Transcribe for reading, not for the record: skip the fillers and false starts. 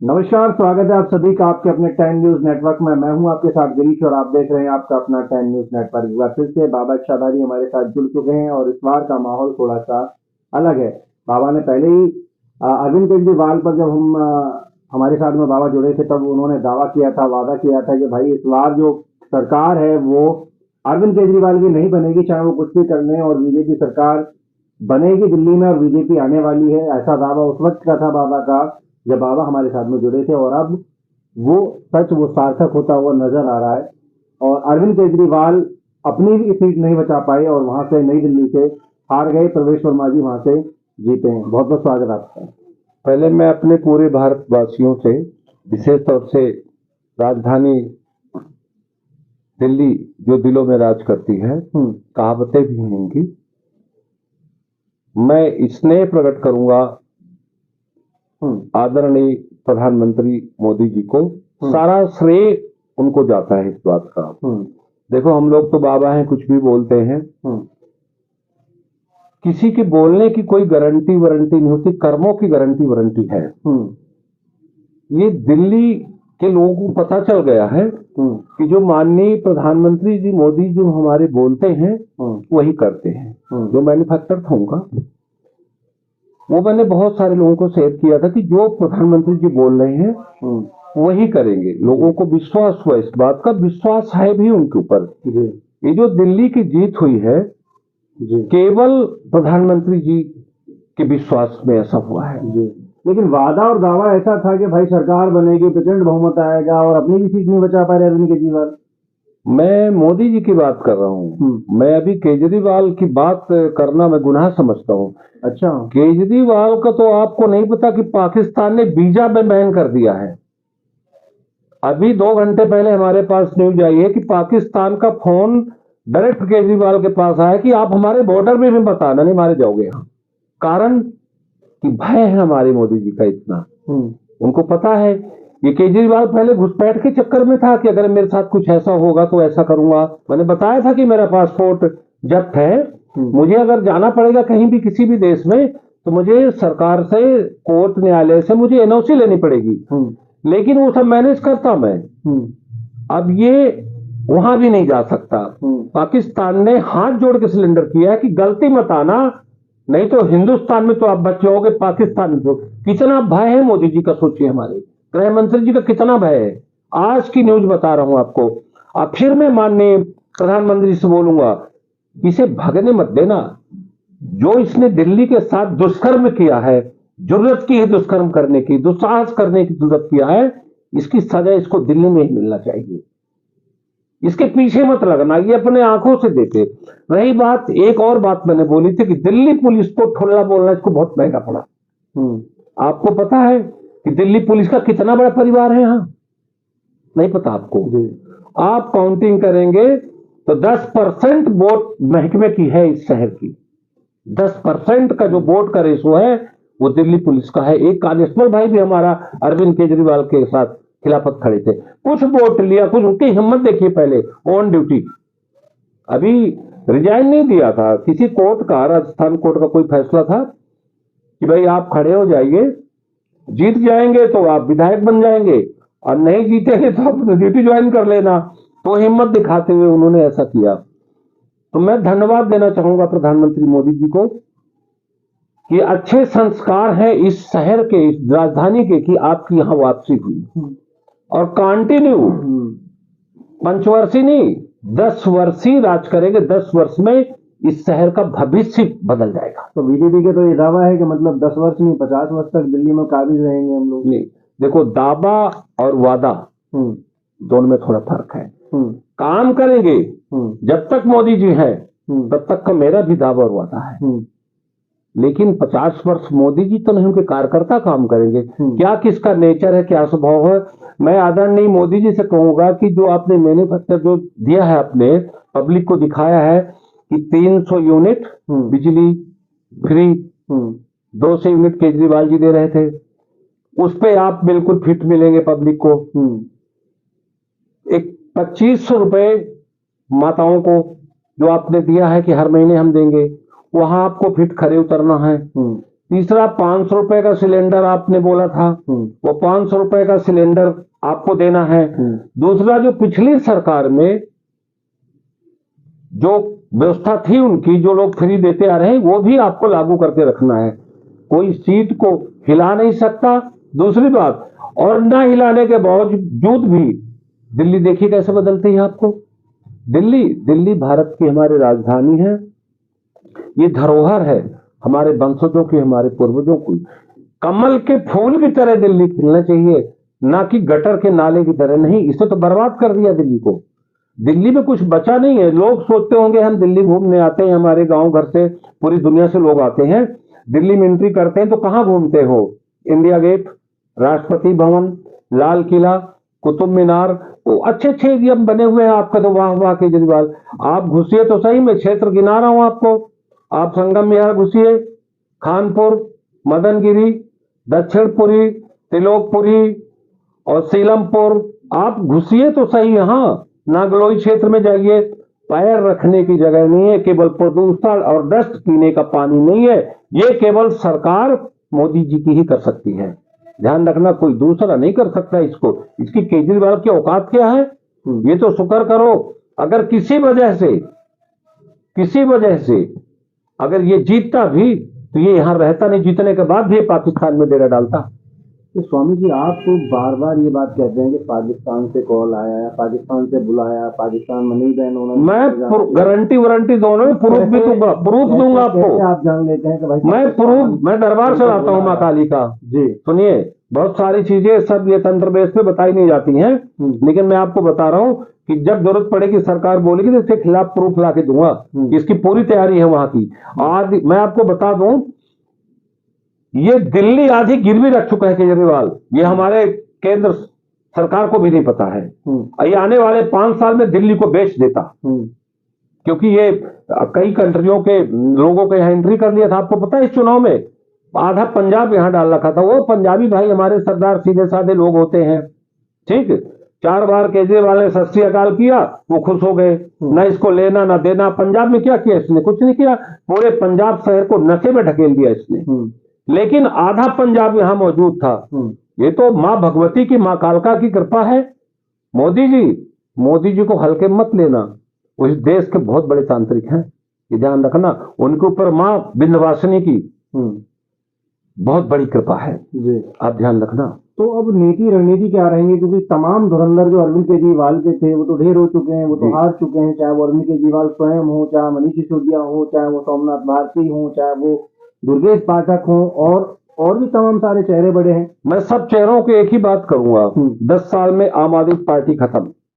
नमस्कार, स्वागत है आप सभी का आपके अपने 10 न्यूज नेटवर्क में। मैं हूं आपके साथ गिरीश और आप देख रहे हैं आपका अपना 10 न्यूज नेटवर्क। एक बार फिर से बाबा शादारी हमारे साथ जुड़ चुके हैं और इस बार का माहौल थोड़ा सा अलग है। बाबा ने पहले ही अरविंद केजरीवाल पर जब हम हमारे साथ में बाबा जुड़े थे तब उन्होंने दावा किया था, वादा किया था कि भाई इस बार जो सरकार है वो अरविंद केजरीवाल की नहीं बनेगी, चाहे वो कुछ भी कर लें, और बीजेपी सरकार बनेगी दिल्ली में और बीजेपी आने वाली है। ऐसा दावा उस वक्त का था बाबा का जब बाबा हमारे साथ में जुड़े थे, और अब वो सच वो सार्थक होता हुआ नजर आ रहा है। और अरविंद केजरीवाल अपनी भी सीट नहीं बचा पाए और वहां से नई दिल्ली से हार गए। प्रवेश वर्मा जी वहां से जीते हैं। बहुत बहुत स्वागत आपका। पहले मैं अपने पूरे भारतवासियों से, विशेष तौर से राजधानी दिल्ली जो दिलों में राज करती है, कहावतें भी हैं इनकी, मैं स्नेह प्रकट करूंगा आदरणीय प्रधानमंत्री मोदी जी को। सारा श्रेय उनको जाता है इस बात का। देखो, हम लोग तो बाबा हैं, कुछ भी बोलते हैं, किसी के बोलने की कोई गारंटी वारंटी नहीं होती, कर्मों की गारंटी वारंटी है। ये दिल्ली के लोगों को पता चल गया है कि जो माननीय प्रधानमंत्री जी मोदी जो हमारे बोलते हैं वही करते हैं। जो मैन्युफैक्चर था उनका, वो मैंने बहुत सारे लोगों को शेयर किया था कि जो प्रधानमंत्री जी बोल रहे हैं वही करेंगे। लोगों को विश्वास हुआ, इस बात का विश्वास है भी उनके ऊपर। ये जो दिल्ली की जीत हुई है केवल प्रधानमंत्री जी के विश्वास में ऐसा हुआ है। लेकिन वादा और दावा ऐसा था कि भाई सरकार बनेगी, प्रचंड बहुमत आएगा, और अपनी भी सीट नहीं बचा पा रहे अरविंद केजरीवाल। मैं मोदी जी की बात कर रहा हूँ। मैं अभी केजरीवाल की बात करना मैं गुनाह समझता हूँ। अच्छा, केजरीवाल का तो आपको नहीं पता कि पाकिस्तान ने वीजा में बैन कर दिया है। अभी 2 घंटे पहले हमारे पास न्यूज आई है कि पाकिस्तान का फोन डायरेक्ट केजरीवाल के पास आया कि आप हमारे बॉर्डर में भी मत आना, नहीं मारे जाओगे यहाँ। कारण कि भय है हमारे मोदी जी का इतना। उनको पता है ये केजरीवाल पहले घुसपैठ के चक्कर में था कि अगर मेरे साथ कुछ ऐसा होगा तो ऐसा करूंगा। मैंने बताया था कि मेरा पासपोर्ट जब्त है, मुझे अगर जाना पड़ेगा कहीं भी किसी भी देश में तो मुझे सरकार से, कोर्ट न्यायालय से मुझे एनओसी लेनी पड़ेगी। लेकिन वो सब मैनेज करता मैं। अब ये वहां भी नहीं जा सकता। पाकिस्तान ने हाथ जोड़ के सिलेंडर किया है कि गलती मत आना, नहीं तो हिंदुस्तान में तो आप बच जाओगे, पाकिस्तान में तो। कितना भय है मोदी जी का, सोचिए। हमारे गृह मंत्री जी का कितना भय है। आज की न्यूज बता रहा हूं आपको। अब फिर मैं माननीय प्रधानमंत्री से बोलूंगा, इसे भगने मत देना। जो इसने दिल्ली के साथ दुष्कर्म किया है, जरूरत की है दुष्कर्म करने की, दुस्साहस करने की जरूरत किया है, इसकी सजा इसको दिल्ली में ही मिलना चाहिए। इसके पीछे मत लगना, ये अपने आंखों से देखे। रही बात, एक और बात मैंने बोली थी कि दिल्ली पुलिस को ठुल्ला बोलना इसको बहुत महंगा पड़ा। आपको पता है कि दिल्ली पुलिस का कितना बड़ा परिवार है यहाँ? नहीं पता आपको? आप काउंटिंग करेंगे तो 10% वोट महकमे की है इस शहर की। 10% का जो वोट का रेशो है वो दिल्ली पुलिस का है। एक कांस्टेबल भाई भी हमारा अरविंद केजरीवाल के साथ खिलाफत खड़े थे, कुछ वोट लिया, कुछ उनकी हिम्मत देखिए। पहले ऑन ड्यूटी, अभी रिजाइन नहीं दिया था। किसी कोर्ट का, राजस्थान कोर्ट का कोई फैसला था कि भाई आप खड़े हो जाइए, जीत जाएंगे तो आप विधायक बन जाएंगे, और नहीं जीतेंगे तो आप ड्यूटी ज्वाइन कर लेना। तो हिम्मत दिखाते हुए उन्होंने ऐसा किया। तो मैं धन्यवाद देना चाहूंगा प्रधानमंत्री मोदी जी को कि अच्छे संस्कार हैं इस शहर के, इस राजधानी के, कि आपकी यहां वापसी हुई। और कंटिन्यू, पंचवर्षीय नहीं, 10 वर्षीय राज करेंगे। 10 वर्ष में इस शहर का भविष्य बदल जाएगा। तो बीजेपी के तो ये दावा है कि मतलब 10 वर्ष नहीं 50 वर्ष तक दिल्ली में काबिज रहेंगे हम लोग। नहीं, देखो, दावा और वादा दोनों में थोड़ा फर्क है। काम करेंगे जब तक मोदी जी है तब तक का मेरा भी दावा और वादा है। लेकिन 50 वर्ष मोदी जी तो नहीं, उनके कार्यकर्ता काम करेंगे। क्या किसका नेचर है, क्या स्वभाव है। मैं आदरणीय मोदी जी से कहूंगा कि जो आपने मैन्युफैक्चर जो दिया है, आपने पब्लिक को दिखाया है कि 300 यूनिट बिजली फ्री, 200 यूनिट केजरीवाल जी दे रहे थे, उस पे आप बिल्कुल फिट मिलेंगे पब्लिक को। एक 2500 रुपए माताओं को जो आपने दिया है कि हर महीने हम देंगे, वहां आपको फिट खड़े उतरना है। तीसरा 500 रुपए का सिलेंडर आपने बोला था, वो 500 रुपए का सिलेंडर आपको देना है। दूसरा, जो पिछली सरकार में जो व्यवस्था थी उनकी, जो लोग फ्री देते आ रहे हैं, वो भी आपको लागू करके रखना है। कोई सीट को हिला नहीं सकता। दूसरी बात, और ना हिलाने के बावजूद भी दिल्ली देखिए कैसे बदलती है आपको। दिल्ली भारत की हमारी राजधानी है, ये धरोहर है हमारे वंशजों की, हमारे पूर्वजों की। कमल के फूल की तरह दिल्ली खिलना चाहिए, ना कि गटर के नाले की तरह। नहीं, इसे तो बर्बाद कर दिया दिल्ली को। दिल्ली में कुछ बचा नहीं है। लोग सोचते होंगे हम दिल्ली घूमने आते हैं, हमारे गांव घर से पूरी दुनिया से लोग आते हैं, दिल्ली में एंट्री करते हैं तो कहां घूमते हो? इंडिया गेट, राष्ट्रपति भवन, लाल किला, कुतुब मीनार, वो अच्छे अच्छे एरिया बने हुए हैं आपका, तो वाह वाह केजरीवाल। आप घुसिए तो सही, मैं क्षेत्र गिना रहा हूं आपको। आप संगम विहार घुसिए, खानपुर, मदनगिरी, दक्षिणपुरी, त्रिलोकपुरी और सीलमपुर, आप घुसिए तो सही। यहाँ नागलोई क्षेत्र में जाइए, पैर रखने की जगह नहीं है, केवल प्रदूषण और डस्ट, पीने का पानी नहीं है। ये केवल सरकार मोदी जी की ही कर सकती है, ध्यान रखना, कोई दूसरा नहीं कर सकता इसको। इसकी केजरीवाल की औकात क्या है? ये तो शुक्र करो अगर किसी वजह से अगर ये जीतता भी तो ये यहां रहता नहीं, जीतने के बाद भी पाकिस्तान में डेरा डालता। तो स्वामी जी, आप तो बार बार ये बात कहते हैं कि पाकिस्तान से कॉल आया है, पाकिस्तान से बुलाया, पाकिस्तान में नहीं बैन होना। मैं गारंटी दोनों प्रूफ भी दूंगा, प्रूफ दूंगा आपको। आप जान लेते हैं कि भाई मैं दरबार से लाता हूँ माँ काली का। जी सुनिए, बहुत सारी चीजें सब ये तंत्र बेस पे बताई नहीं जाती हैं, लेकिन मैं आपको बता रहा हूँ कि जब जरूरत पड़ेगी सरकार बोलेगी तो इसके खिलाफ प्रूफ ला के दूंगा। इसकी पूरी तैयारी है वहां की। आज मैं आपको बता दूं, ये दिल्ली आधी गिरवी रख चुका है केजरीवाल। ये हमारे केंद्र सरकार को भी नहीं पता है। ये आने वाले 5 साल में दिल्ली को बेच देता, क्योंकि ये कई कंट्रियों के लोगों को यहां एंट्री कर लिया था। आपको पता है इस चुनाव में आधा पंजाब यहां डाल रखा था। वो पंजाबी भाई हमारे सरदार सीधे साधे लोग होते हैं, ठीक। 4 बार केजरीवाल ने सत श्री अकाल किया, वो खुश हो गए, ना इसको लेना ना देना। पंजाब में क्या किया इसने? कुछ नहीं किया। पूरे पंजाब शहर को नशे में ढकेल दिया इसने, लेकिन आधा पंजाब यहां मौजूद था। ये तो मां भगवती की, मां कालका की कृपा है। मोदी जी को हल्के मत लेना, वो इस देश के बहुत बड़े तांत्रिक हैं, ये ध्यान रखना। उनके ऊपर मां विंध्यवासिनी की बहुत बड़ी कृपा है जी, आप ध्यान रखना। तो अब नीति रणनीति क्या रहेंगे? क्योंकि तमाम धुरंधर जो अरविंद केजरीवाल के थे वो तो ढेर हो चुके हैं, वो तो हार चुके हैं। चाहे वो अरविंद केजरीवाल स्वयं हो, चाहे मनीष सिसोदिया हो, चाहे वो सोमनाथ भारती हो, चाहे वो दुर्गेश पाठक हो, और भी तमाम सारे चेहरे बड़े हैं। मैं सब चेहरों की एक ही बात करूंगा, 10 साल में आम आदमी पार्टी खत्म।